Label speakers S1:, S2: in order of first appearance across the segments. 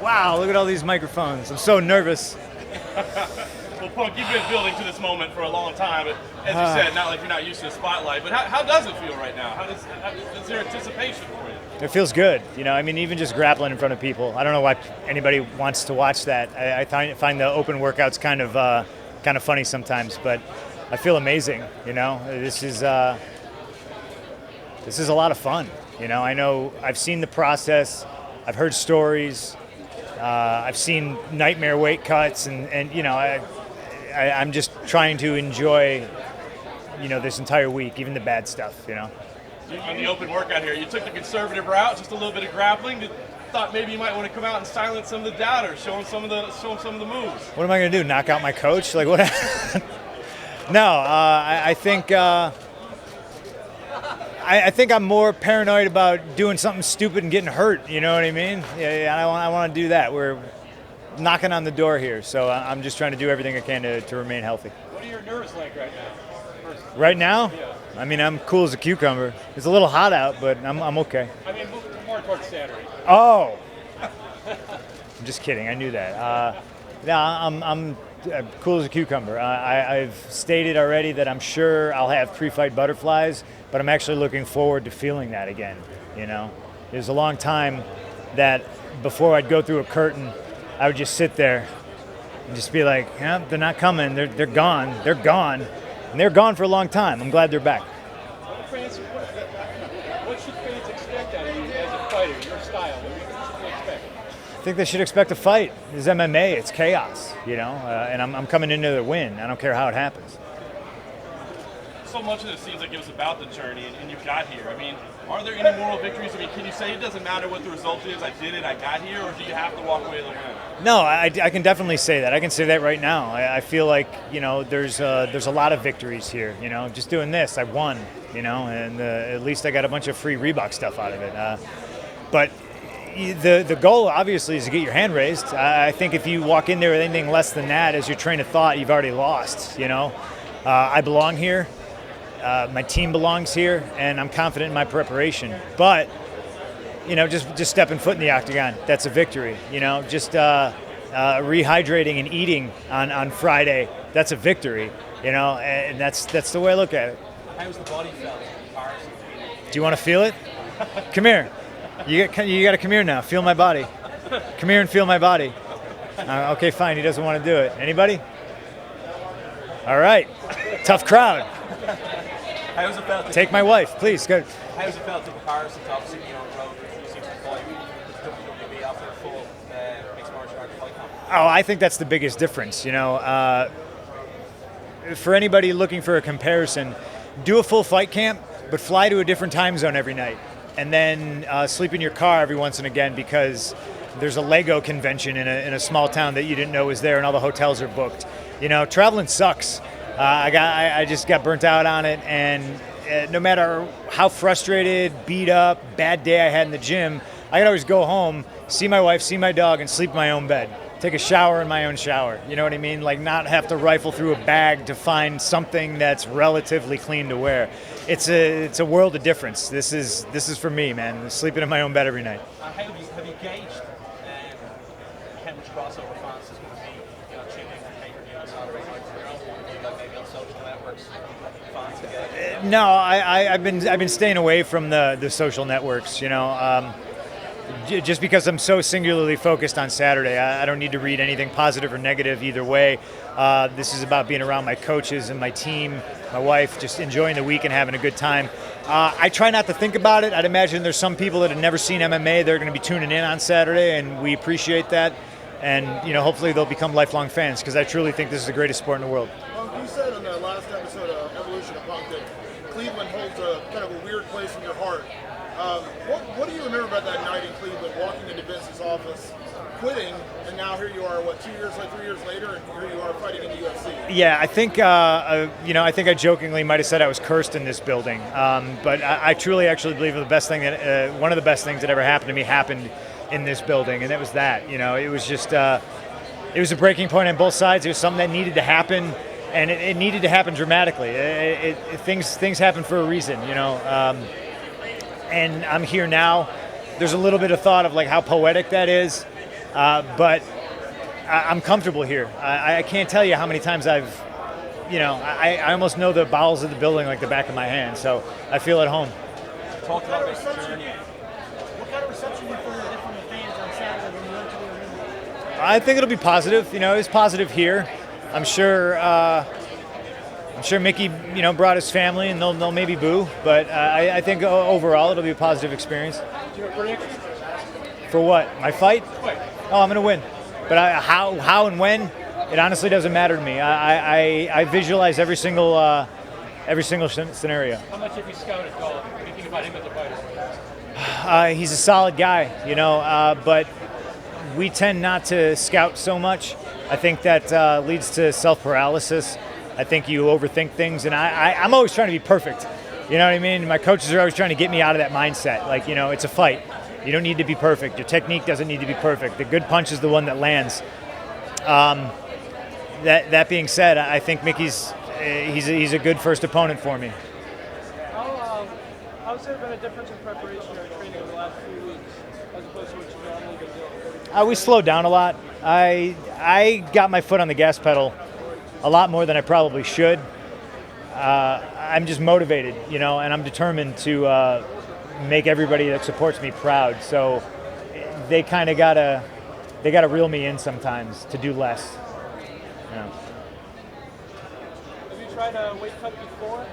S1: Wow, look at all these microphones. I'm so nervous.
S2: Well, Punk, you've been building to this moment for a long time, but as you said, not like you're not used to the spotlight. But how does it feel right now? Is there anticipation for you?
S1: It feels good. I mean, even just grappling in front of people. I don't know why anybody wants to watch that. I find the open workouts kind of funny sometimes, but I feel amazing. This is a lot of fun. I know I've seen the process. I've heard stories. I've seen nightmare weight cuts, and I'm just trying to enjoy, this entire week, even the bad stuff.
S2: On the open workout here, you took the conservative route, just a little bit of grappling. Thought maybe you might want to come out and silence some of the doubters, show them some of the moves.
S1: What am I going to do? Knock out my coach? Like what? No, I think. I think I'm more paranoid about doing something stupid and getting hurt. You know what I mean? Yeah, I want to do that. We're knocking on the door here, so I'm just trying to do everything I can to remain healthy.
S2: What are your nerves like right now?
S1: Right now?
S2: Yeah.
S1: I mean, I'm cool as a cucumber. It's a little hot out, but I'm okay.
S2: I mean, more towards Saturday.
S1: Oh! I'm just kidding. I knew that. No, I'm cool as a cucumber. I've stated already that I'm sure I'll have pre-fight butterflies, but I'm actually looking forward to feeling that again. It was a long time that before I'd go through a curtain, I would just sit there and just be like, yeah, they're not coming. They're gone. They're gone. And they're gone for a long time. I'm glad they're back.
S2: What should fans expect out of you as a fighter, your style? What should they expect?
S1: I think they should expect a fight. This is MMA. It's chaos, and I'm coming into the win. I don't care how it happens.
S2: So much of this seems like it was about the journey, and you got here. I mean, are there any moral victories? I mean, can you say it doesn't matter what the result is, I did it, I got here, or do you have to walk away with a win?
S1: No, I can definitely say that. I can say that right now. I feel like, there's a lot of victories here. Just doing this, I won, and at least I got a bunch of free Reebok stuff out of it. But the goal, obviously, is to get your hand raised. I think if you walk in there with anything less than that as your train of thought, you've already lost, I belong here. My team belongs here, and I'm confident in my preparation. But, just stepping foot in the octagon, that's a victory. Just rehydrating and eating on Friday, that's a victory. And that's the way I look at it.
S2: How's the body felt?
S1: Do you want to feel it? Come here. You got to come here now. Feel my body. Come here and feel my body. Okay, fine. He doesn't want to do it. Anybody? All right. Tough crowd.
S2: How's it felt?
S1: Take my wife, please. Good.
S2: How's it felt to comparison to obviously being on the road for 365 with WWE after a full mixed martial arts fight camp?
S1: Oh, I think that's the biggest difference. For anybody looking for a comparison, do a full fight camp, but fly to a different time zone every night, and then sleep in your car every once and again because there's a Lego convention in a small town that you didn't know was there, and all the hotels are booked. Traveling sucks. I just got burnt out on it, and no matter how frustrated, beat up, bad day I had in the gym, I could always go home, see my wife, see my dog, and sleep in my own bed. Take a shower in my own shower. You know what I mean? Like not have to rifle through a bag to find something that's relatively clean to wear. It's a world of difference. This is for me, man. Sleeping in my own bed every night.
S2: Have you gauged how much crossover fans is going to be tuning in for pay-per-view on Saturday night for your own point of view, like maybe on social networks, fans together?
S1: No, I've been staying away from the social networks. Just because I'm so singularly focused on Saturday. I don't need to read anything positive or negative either way. This is about being around my coaches and my team, my wife, just enjoying the week and having a good time. I try not to think about it. I'd imagine there's some people that have never seen MMA. They're going to be tuning in on Saturday, and we appreciate that. And hopefully they'll become lifelong fans because I truly think this is the greatest sport in the world.
S3: You said in the last episode of Evolution of Punk that Cleveland holds a kind of a weird place in your heart. What do you remember about that night in Cleveland, walking into Vince's office, quitting, and now here you are, 3 years later, and here you are fighting in the UFC?
S1: Yeah, I think I think I jokingly might have said I was cursed in this building, but I truly actually believe the best thing that one of the best things that ever happened to me happened in this building, and it was that. It was just it was a breaking point on both sides. It was something that needed to happen, and it needed to happen dramatically. Things happen for a reason, And I'm here now. There's a little bit of thought of like how poetic that is, But I'm comfortable here. I can't tell you how many times I've, I almost know the bowels of the building like the back of my hand, so I feel at home.
S4: Talked about the journey. What kind of reception do you feel from the fans on Saturday when you went to the arena?
S1: I think it'll be positive. It was positive here. I'm sure Mickey, brought his family, and they'll maybe boo, but I think overall it'll be a positive experience.
S4: Do you predict?
S1: For what? My fight? Oh, I'm gonna win. But how and when? It honestly doesn't matter to me. I visualize every single scenario.
S4: How much have you scouted Gall? What do you think about him as a fighter?
S1: He's a solid guy, but we tend not to scout so much. I think that leads to self-paralysis. I think you overthink things, and I'm always trying to be perfect. You know what I mean? My coaches are always trying to get me out of that mindset. Like, it's a fight. You don't need to be perfect. Your technique doesn't need to be perfect. The good punch is the one that lands. That being said, I think Mickey's he's a good first opponent for me.
S4: How's there been a difference in preparation or training over the last few weeks as opposed to what you normally been doing?
S1: We slowed down a lot. I got my foot on the gas pedal a lot more than I probably should. I'm just motivated, and I'm determined to make everybody that supports me proud. So they kind of gotta reel me in sometimes to do less.
S4: Have you tried a weight cut before,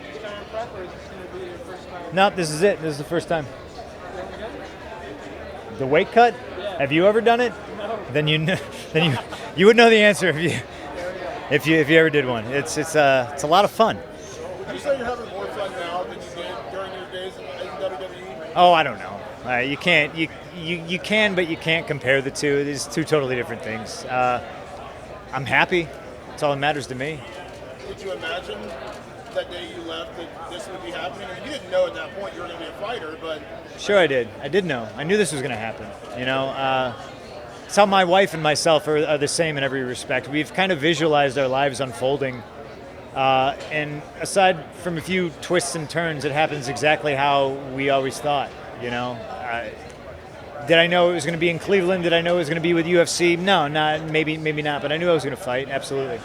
S4: just during prep, or is this going to be your first time?
S1: No, this is it. This is the first time.
S4: Again?
S1: The weight cut?
S4: Yeah.
S1: Have you ever done it?
S4: No.
S1: Then you would know the answer if you ever did one. It's a lot of fun.
S3: Would you say you're having more fun now than you did during your days in WWE?
S1: Oh, I don't know. You can't you can, but you can't compare the two. These two totally different things. I'm happy. That's all that matters to me.
S3: Did you imagine that day you left that this would be happening? I mean, you didn't know at that point you were going to be a fighter, but
S1: Sure, I did. I did know. I knew this was going to happen. It's how my wife and myself are the same in every respect. We've kind of visualized our lives unfolding, and aside from a few twists and turns, it happens exactly how we always thought. Did I know it was going to be in Cleveland? Did I know it was going to be with UFC? No, maybe not. But I knew I was going to fight. Absolutely.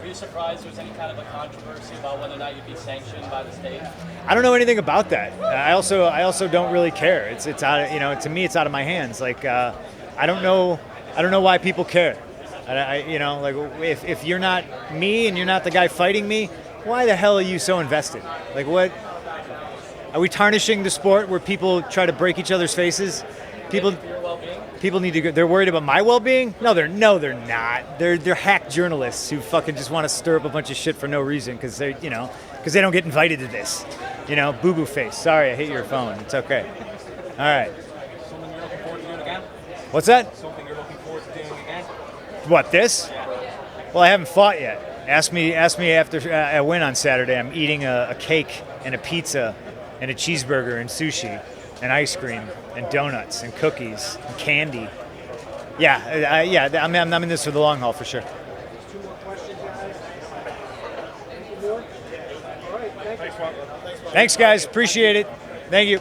S5: Were you surprised there was any kind of a controversy about whether or not you'd be sanctioned by the state?
S1: I don't know anything about that. I also don't really care. It's out of, to me it's out of my hands. Like I don't know why people care. If you're not me and you're not the guy fighting me, why the hell are you so invested? Like what? Are we tarnishing the sport where people try to break each other's faces? People need to go. They're worried about my well-being? No, they're not. They're hack journalists who fucking just want to stir up a bunch of shit for no reason because they don't get invited to this. Boo-boo face. Sorry, I hit your phone. It's okay. All right.
S4: Something you're looking forward to doing again?
S1: What's that?
S4: Something you're looking forward to doing again?
S1: What, this? Well, I haven't fought yet. Ask me after I win on Saturday. I'm eating a cake and a pizza and a cheeseburger and sushi and ice cream and donuts and cookies and candy. Yeah, I'm in this for the long haul for sure.
S4: Two more questions, guys. Any more? All right, thanks.
S1: Thanks, guys. Appreciate it. Thank you.